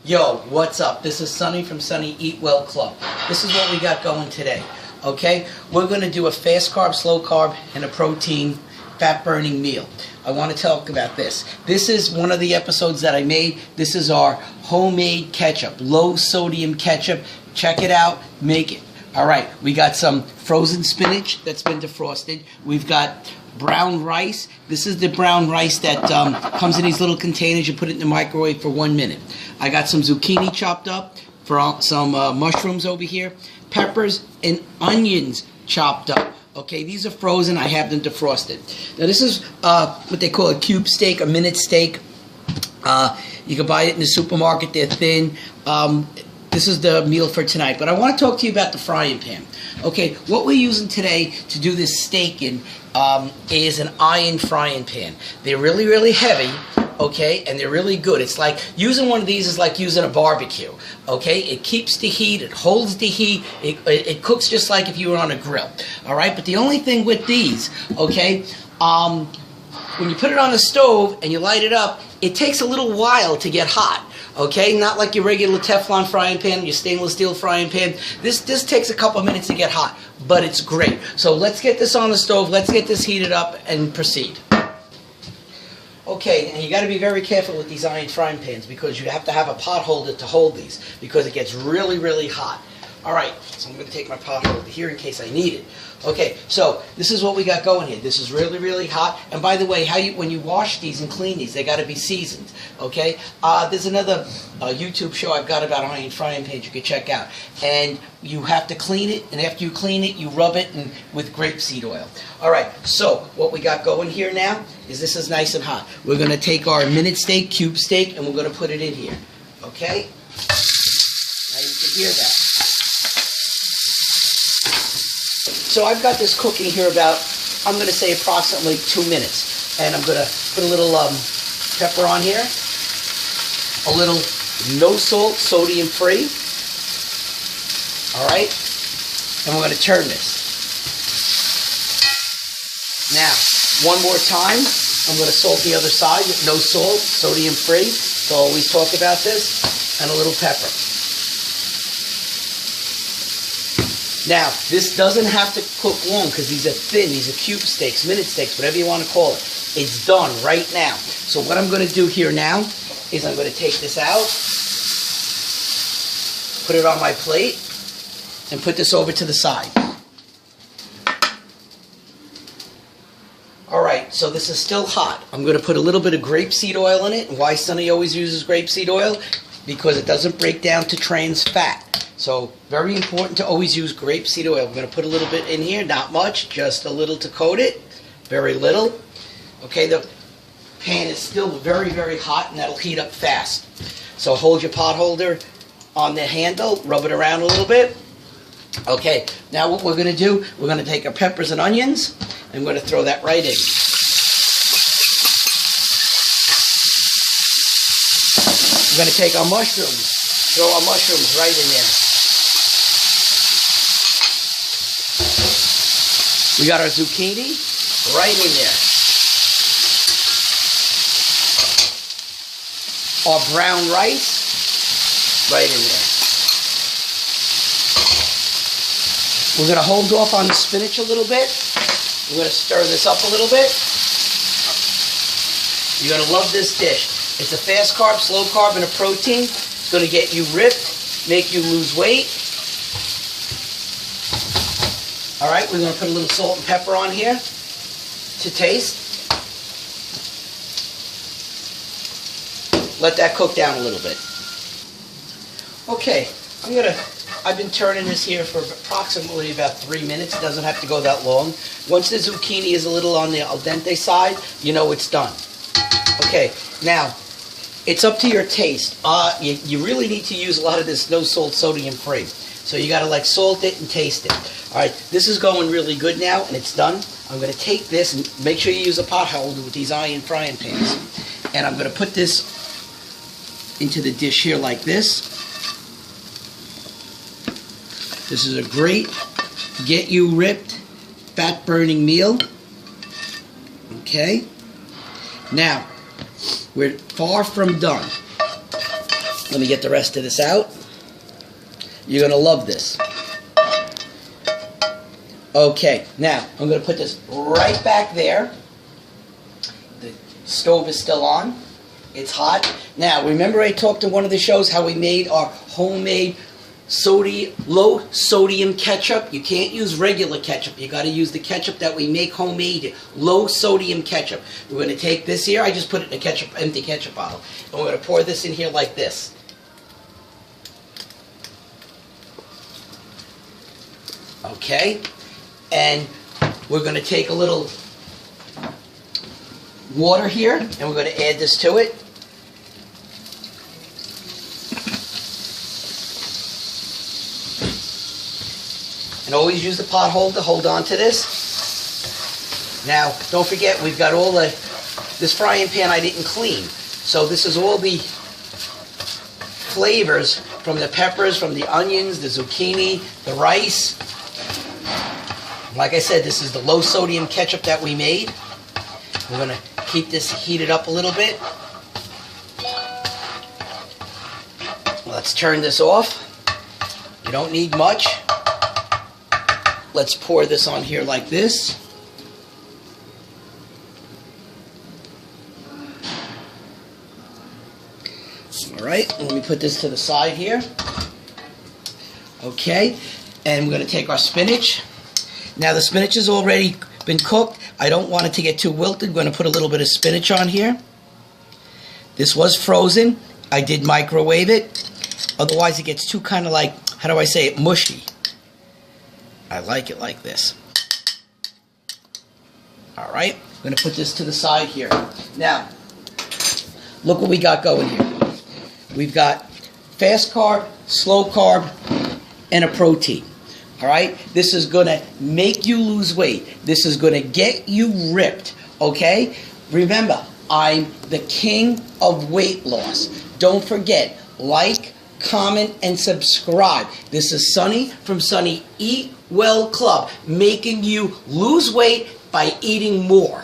Yo, what's up? This is Sonny from Sonny Eat Well Club. This is what we got going today. Okay, we're going to do a fast carb, slow carb, and a protein fat burning meal. I want to talk about this. This is one of the episodes that I made. This is our homemade ketchup, low sodium ketchup. Check it out, make it. Alright, we got some frozen spinach that's been defrosted. We've got brown rice. This is the brown rice that comes in these little containers. You put it in the microwave for 1 minute. I got some zucchini chopped up, for some mushrooms over here, peppers and onions chopped up. Okay, these are frozen. I have them defrosted. Now this is what they call a cube steak, a minute steak. You can buy it in the supermarket. They're thin. This is the meal for tonight. But I want to talk to you about the frying pan. Okay, what we're using today to do this steak in is an iron frying pan. They're really, really heavy, okay, and they're really good. It's like using one of these is like using a barbecue, okay? It keeps the heat, it holds the heat, it cooks just like if you were on a grill, all right? But the only thing with these, okay, when you put it on the stove and you light it up, it takes a little while to get hot. Okay, not like your regular Teflon frying pan, your stainless steel frying pan. This takes a couple minutes to get hot, but it's great. So let's get this on the stove, let's get this heated up and proceed. Okay, and you got to be very careful with these iron frying pans because you have to have a pot holder to hold these because it gets really, really hot. Alright, so I'm going to take my pot holder here in case I need it. Okay, so this is what we got going here. This is really, really hot. And by the way, when you wash these and clean these, they got to be seasoned. Okay, there's another YouTube show I've got about iron frying pans you can check out. And you have to clean it, and after you clean it, you rub it with grapeseed oil. Alright, so what we got going here now is this is nice and hot. We're going to take our minute steak, cube steak, and we're going to put it in here. Okay? Now you can hear that. So I've got this cooking here about, I'm going to say approximately 2 minutes. And I'm going to put a little pepper on here. A little no salt, sodium free. Alright? And we're going to turn this. Now, one more time, I'm going to salt the other side with no salt, sodium free. So I always talk about this. And a little pepper. Now, this doesn't have to cook long because these are thin, these are cube steaks, minute steaks, whatever you want to call it. It's done right now. So what I'm going to do here now is I'm going to take this out, put it on my plate, and put this over to the side. Alright, so this is still hot. I'm going to put a little bit of grapeseed oil in it. And why Sonny always uses grapeseed oil? Because it doesn't break down to trans fat. So, very important to always use grapeseed oil. I'm going to put a little bit in here, not much, just a little to coat it, very little. Okay, the pan is still very, very hot and that'll heat up fast. So hold your pot holder on the handle, rub it around a little bit. Okay, now what we're going to do, we're going to take our peppers and onions, and we're going to throw that right in. We're going to take our mushrooms, throw our mushrooms right in there. We got our zucchini right in there. Our brown rice right in there. We're going to hold off on the spinach a little bit. We're going to stir this up a little bit. You're going to love this dish. It's a fast carb, slow carb, and a protein. It's going to get you ripped, make you lose weight. Alright, we're going to put a little salt and pepper on here to taste. Let that cook down a little bit. Okay, I've been turning this here for approximately about 3 minutes. It doesn't have to go that long. Once the zucchini is a little on the al dente side, you know it's done. Okay, now, it's up to your taste. You really need to use a lot of this no salt, sodium free. So you got to like salt it and taste it. Alright, this is going really good now and it's done. I'm going to take this and make sure you use a pot holder with these iron frying pans. And I'm going to put this into the dish here like this. This is a great get you ripped fat burning meal. Okay. Now, we're far from done. Let me get the rest of this out. You're going to love this. Okay, now I'm going to put this right back there. The stove is still on. It's hot. Now, remember I talked in one of the shows how we made our homemade low sodium ketchup? You can't use regular ketchup. You got to use the ketchup that we make homemade, low sodium ketchup. We're going to take this here. I just put it in a empty ketchup bottle. And we're going to pour this in here like this. Okay? And we're going to take a little water here, and we're going to add this to it. And always use the pot holder to hold on to this. Now, don't forget, we've got all this frying pan I didn't clean. So this is all the flavors from the peppers, from the onions, the zucchini, the rice. Like I said, this is the low sodium ketchup that we made. We're going to keep this heated up a little bit. Let's turn this off. You don't need much. Let's pour this on here like this. All right, let me put this to the side here. Okay, and we're going to take our spinach. Now the spinach has already been cooked. I don't want it to get too wilted. I'm going to put a little bit of spinach on here. This was frozen. I did microwave it. Otherwise it gets too kind of like, how do I say it, mushy. I like it like this. All right, I'm going to put this to the side here. Now, look what we got going here. We've got fast carb, slow carb, and a protein. All right, this is going to make you lose weight. This is going to get you ripped, okay? Remember, I'm the king of weight loss. Don't forget, like, comment, and subscribe. This is Sonny from Sonny Eat Well Club, making you lose weight by eating more.